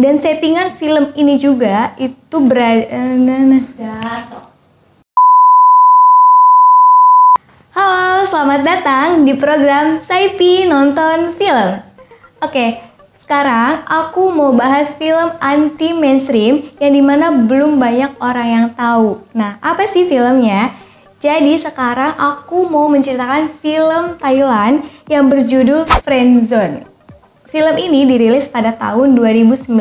Dan settingan film ini juga itu Halo, selamat datang di program Saipi Nonton Film. Oke, sekarang aku mau bahas film anti mainstream yang dimana belum banyak orang yang tahu. Nah, apa sih filmnya? Jadi sekarang aku mau menceritakan film Thailand yang berjudul Friendzone. Film ini dirilis pada tahun 2019.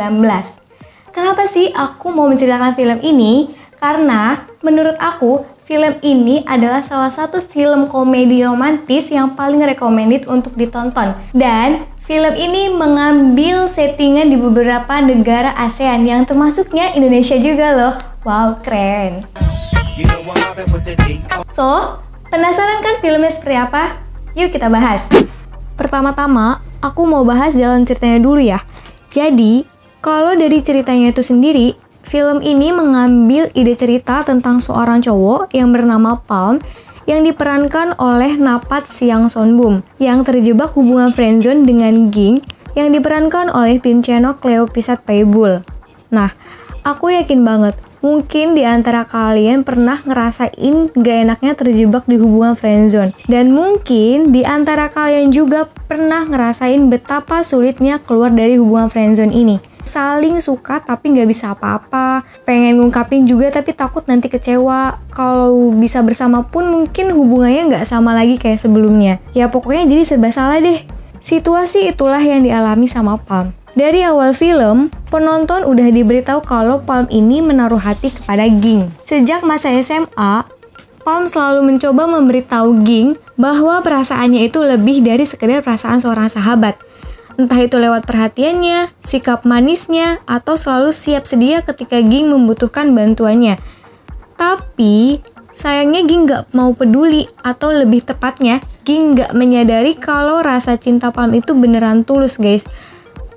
Kenapa sih aku mau menceritakan film ini? Karena menurut aku film ini adalah salah satu film komedi romantis yang paling recommended untuk ditonton. Dan film ini mengambil settingan di beberapa negara ASEAN yang termasuknya Indonesia juga loh. Wow, keren. So, penasaran kan filmnya seperti apa? Yuk kita bahas. Pertama-tama, aku mau bahas jalan ceritanya dulu ya. Jadi, kalau dari ceritanya itu sendiri, film ini mengambil ide cerita tentang seorang cowok yang bernama Palm yang diperankan oleh Napat Siang Sonbum yang terjebak hubungan friendzone dengan Ging yang diperankan oleh Pim Chenok Cleo Pisat Paebul. Nah, aku yakin banget mungkin di antara kalian pernah ngerasain gak enaknya terjebak di hubungan friendzone. Dan mungkin di antara kalian juga pernah ngerasain betapa sulitnya keluar dari hubungan friendzone ini. Saling suka tapi nggak bisa apa-apa, pengen ngungkapin juga tapi takut nanti kecewa. Kalau bisa bersama pun mungkin hubungannya nggak sama lagi kayak sebelumnya. Ya pokoknya jadi serba salah deh. Situasi itulah yang dialami sama Palm. Dari awal film, penonton udah diberitahu kalau Palm ini menaruh hati kepada Ging. Sejak masa SMA, Palm selalu mencoba memberitahu Ging bahwa perasaannya itu lebih dari sekedar perasaan seorang sahabat. Entah itu lewat perhatiannya, sikap manisnya, atau selalu siap sedia ketika Ging membutuhkan bantuannya. Tapi, sayangnya Ging gak mau peduli, atau lebih tepatnya, Ging gak menyadari kalau rasa cinta Palm itu beneran tulus, guys.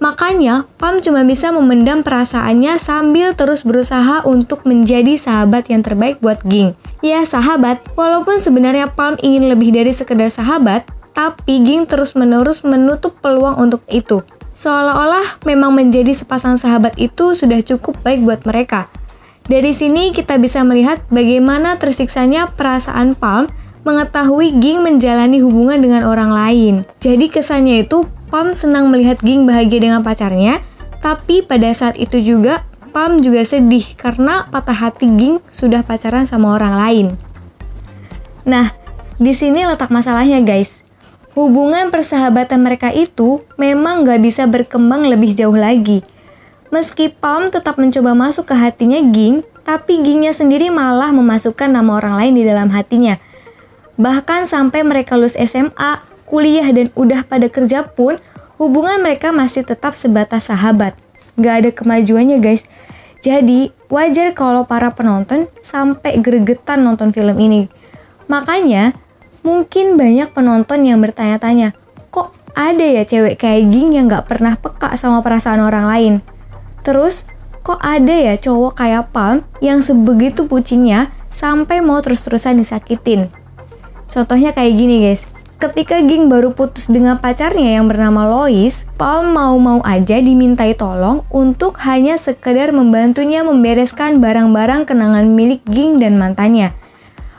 Makanya, Palm cuma bisa memendam perasaannya sambil terus berusaha untuk menjadi sahabat yang terbaik buat Ging. Ya, sahabat, walaupun sebenarnya Palm ingin lebih dari sekedar sahabat, tapi Ging terus-menerus menutup peluang untuk itu. Seolah-olah memang menjadi sepasang sahabat itu sudah cukup baik buat mereka. Dari sini kita bisa melihat bagaimana tersiksanya perasaan Palm mengetahui Ging menjalani hubungan dengan orang lain. Jadi kesannya itu Palm senang melihat Ging bahagia dengan pacarnya, tapi pada saat itu juga Palm juga sedih karena patah hati Ging sudah pacaran sama orang lain. Nah, di sini letak masalahnya guys. Hubungan persahabatan mereka itu memang gak bisa berkembang lebih jauh lagi. Meski Palm tetap mencoba masuk ke hatinya Ging, tapi Gingnya sendiri malah memasukkan nama orang lain di dalam hatinya. Bahkan sampai mereka lulus SMA, kuliah dan udah pada kerja pun, hubungan mereka masih tetap sebatas sahabat. Gak ada kemajuannya guys. Jadi wajar kalau para penonton sampai gregetan nonton film ini. Makanya, mungkin banyak penonton yang bertanya-tanya, kok ada ya cewek kayak Ging yang gak pernah peka sama perasaan orang lain? Terus, kok ada ya cowok kayak Palm yang sebegitu bucinnya sampai mau terus-terusan disakitin? Contohnya kayak gini guys, ketika Ging baru putus dengan pacarnya yang bernama Lois, Palm mau-mau aja dimintai tolong untuk hanya sekedar membantunya membereskan barang-barang kenangan milik Ging dan mantannya.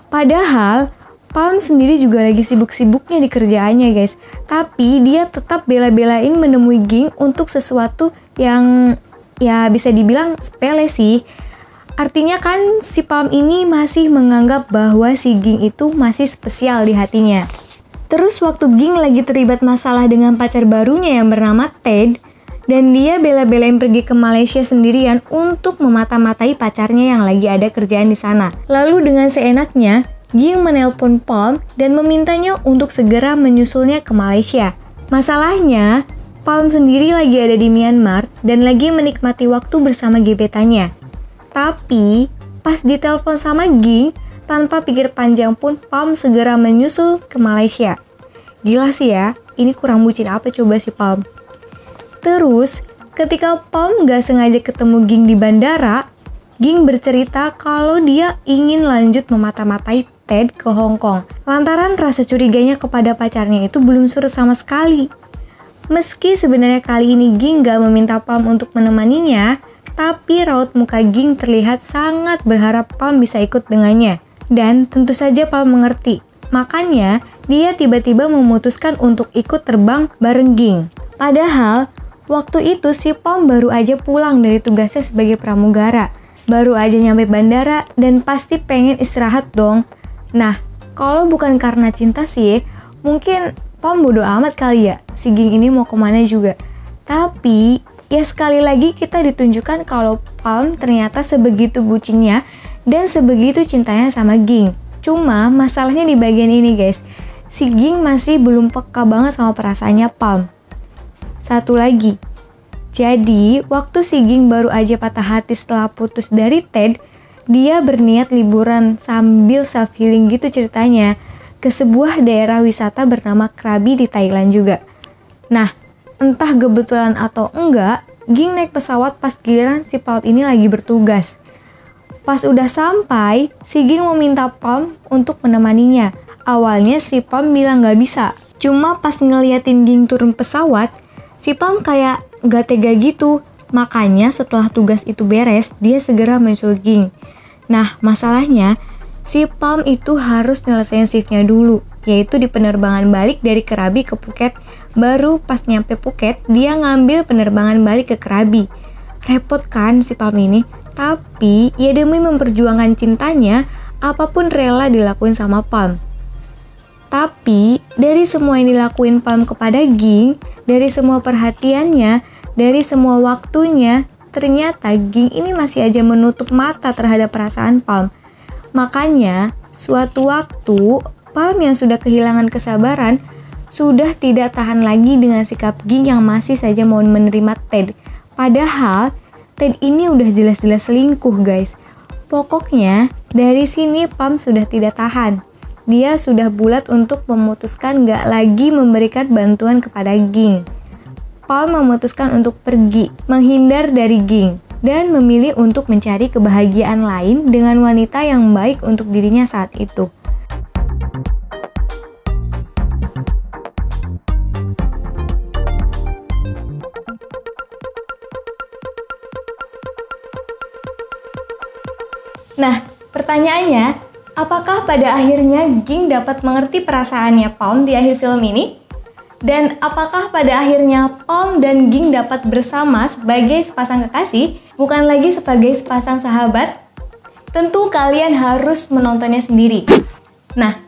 Padahal, Palm sendiri juga lagi sibuk-sibuknya di kerjaannya guys. Tapi dia tetap bela-belain menemui Ging untuk sesuatu yang ya bisa dibilang sepele sih. Artinya kan si Palm ini masih menganggap bahwa si Ging itu masih spesial di hatinya. Terus waktu Ging lagi terlibat masalah dengan pacar barunya yang bernama Ted, dan dia bela-belain pergi ke Malaysia sendirian untuk memata-matai pacarnya yang lagi ada kerjaan di sana. Lalu dengan seenaknya, Ging menelpon Palm dan memintanya untuk segera menyusulnya ke Malaysia. Masalahnya, Palm sendiri lagi ada di Myanmar dan lagi menikmati waktu bersama gebetannya. Tapi, pas ditelepon sama Ging, tanpa pikir panjang pun Palm segera menyusul ke Malaysia. Gila sih ya, ini kurang bucin apa coba si Palm. Terus, ketika Palm gak sengaja ketemu Ging di bandara, Ging bercerita kalau dia ingin lanjut memata-matai Ted ke Hong Kong. Lantaran rasa curiganya kepada pacarnya itu belum surut sama sekali. Meski sebenarnya kali ini Ging gak meminta Palm untuk menemaninya, tapi raut muka Ging terlihat sangat berharap Palm bisa ikut dengannya. Dan tentu saja Palm mengerti. Makanya, dia tiba-tiba memutuskan untuk ikut terbang bareng Ging. Padahal, waktu itu si Palm baru aja pulang dari tugasnya sebagai pramugara. Baru aja nyampe bandara dan pasti pengen istirahat dong. Nah, kalau bukan karena cinta sih, mungkin Palm bodo amat kali ya, si Ging ini mau kemana juga. Tapi, ya sekali lagi kita ditunjukkan kalau Palm ternyata sebegitu bucinnya dan sebegitu cintanya sama Ging. Cuma masalahnya di bagian ini guys, si Ging masih belum peka banget sama perasaannya Palm. Satu lagi, jadi waktu si Ging baru aja patah hati setelah putus dari Ted, dia berniat liburan sambil self-healing gitu ceritanya ke sebuah daerah wisata bernama Krabi di Thailand juga. Nah, entah kebetulan atau enggak, Ging naik pesawat pas giliran si Palm ini lagi bertugas. Pas udah sampai, si Ging meminta Palm untuk menemaninya. Awalnya si Palm bilang gak bisa. Cuma pas ngeliatin Ging turun pesawat, si Palm kayak gak tega gitu. Makanya setelah tugas itu beres, dia segera menyusul Ging. Nah, masalahnya, si Palm itu harus nyelesain shiftnya dulu, yaitu di penerbangan balik dari Krabi ke Phuket. Baru pas nyampe Phuket, dia ngambil penerbangan balik ke Krabi. Repot kan si Palm ini? Tapi, ya demi memperjuangkan cintanya, apapun rela dilakuin sama Palm. Tapi, dari semua yang dilakuin Palm kepada Ging, dari semua perhatiannya, dari semua waktunya, ternyata Ging ini masih aja menutup mata terhadap perasaan Palm. Makanya, suatu waktu, Palm yang sudah kehilangan kesabaran, sudah tidak tahan lagi dengan sikap Ging yang masih saja mau menerima Ted. Padahal, Ted ini udah jelas-jelas selingkuh guys. Pokoknya, dari sini Palm sudah tidak tahan. Dia sudah bulat untuk memutuskan gak lagi memberikan bantuan kepada Ging. Palm memutuskan untuk pergi, menghindar dari Ging, dan memilih untuk mencari kebahagiaan lain dengan wanita yang baik untuk dirinya saat itu. Nah, pertanyaannya, apakah pada akhirnya Ging dapat mengerti perasaannya Palm di akhir film ini? Dan apakah pada akhirnya Palm dan Ging dapat bersama sebagai sepasang kekasih, bukan lagi sebagai sepasang sahabat? Tentu kalian harus menontonnya sendiri. Nah,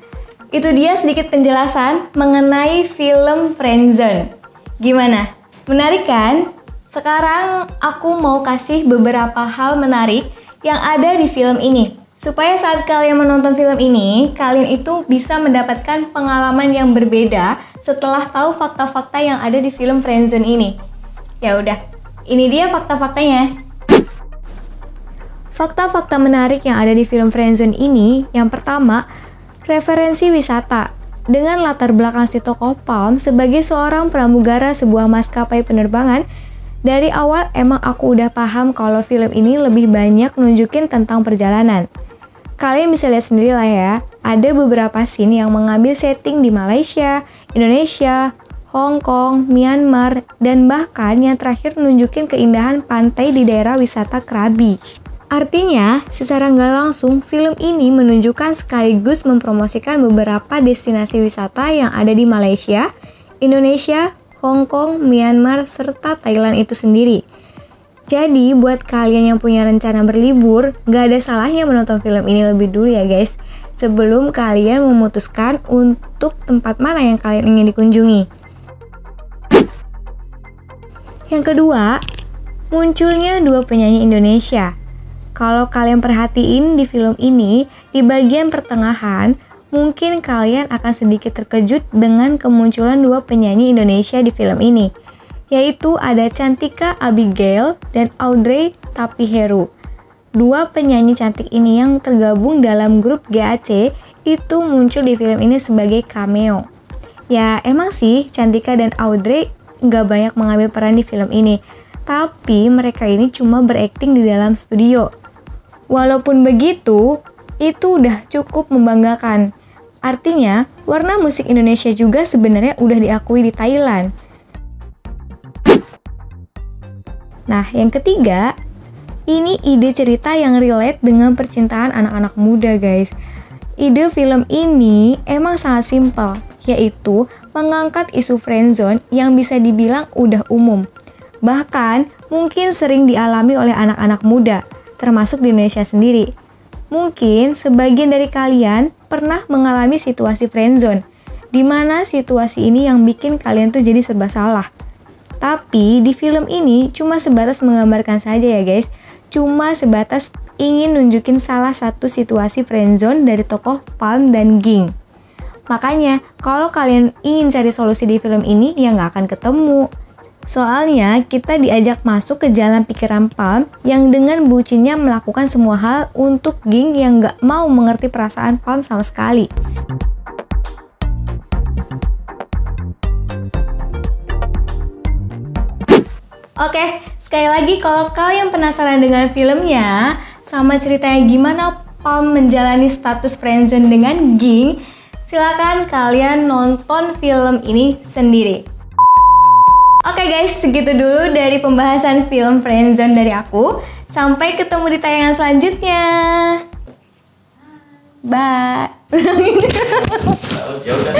itu dia sedikit penjelasan mengenai film Friendzone. Gimana? Menarik kan? Sekarang aku mau kasih beberapa hal menarik yang ada di film ini, supaya saat kalian menonton film ini, kalian itu bisa mendapatkan pengalaman yang berbeda setelah tahu fakta-fakta yang ada di film Friendzone ini. Ya udah, ini dia fakta-faktanya. Fakta-fakta menarik yang ada di film Friendzone ini, yang pertama, referensi wisata. Dengan latar belakang si tokoh Palm sebagai seorang pramugara sebuah maskapai penerbangan, dari awal emang aku udah paham kalau film ini lebih banyak nunjukin tentang perjalanan. Kalian bisa lihat sendiri lah ya, ada beberapa scene yang mengambil setting di Malaysia, Indonesia, Hong Kong, Myanmar, dan bahkan yang terakhir nunjukin keindahan pantai di daerah wisata Krabi. Artinya, secara nggak langsung, film ini menunjukkan sekaligus mempromosikan beberapa destinasi wisata yang ada di Malaysia, Indonesia, Hong Kong, Myanmar, serta Thailand itu sendiri. Jadi, buat kalian yang punya rencana berlibur, gak ada salahnya menonton film ini lebih dulu ya guys, sebelum kalian memutuskan untuk tempat mana yang kalian ingin dikunjungi. Yang kedua, munculnya dua penyanyi Indonesia. Kalau kalian perhatiin di film ini, di bagian pertengahan, mungkin kalian akan sedikit terkejut dengan kemunculan dua penyanyi Indonesia di film ini, yaitu ada Cantika Abigail dan Audrey Tapiheru. Dua penyanyi cantik ini yang tergabung dalam grup GAC itu muncul di film ini sebagai cameo. Ya emang sih Cantika dan Audrey nggak banyak mengambil peran di film ini, tapi mereka ini cuma berakting di dalam studio. Walaupun begitu, itu udah cukup membanggakan. Artinya, warna musik Indonesia juga sebenarnya udah diakui di Thailand. Nah, yang ketiga, ini ide cerita yang relate dengan percintaan anak-anak muda, guys. Ide film ini emang sangat simpel, yaitu mengangkat isu friendzone yang bisa dibilang udah umum. Bahkan mungkin sering dialami oleh anak-anak muda, termasuk di Indonesia sendiri. Mungkin sebagian dari kalian pernah mengalami situasi friendzone, di mana situasi ini yang bikin kalian tuh jadi serba salah. Tapi di film ini cuma sebatas menggambarkan saja ya guys, cuma sebatas ingin nunjukin salah satu situasi friendzone dari tokoh Palm dan Ging. Makanya kalau kalian ingin cari solusi di film ini ya nggak akan ketemu. Soalnya kita diajak masuk ke jalan pikiran Palm yang dengan bucinnya melakukan semua hal untuk Ging yang gak mau mengerti perasaan Palm sama sekali. Oke, sekali lagi kalau kalian penasaran dengan filmnya sama ceritanya gimana Palm menjalani status friendzone dengan Ging, silakan kalian nonton film ini sendiri. Oke guys, segitu dulu dari pembahasan film Friendzone dari aku. Sampai ketemu di tayangan selanjutnya. Bye. Ya udah.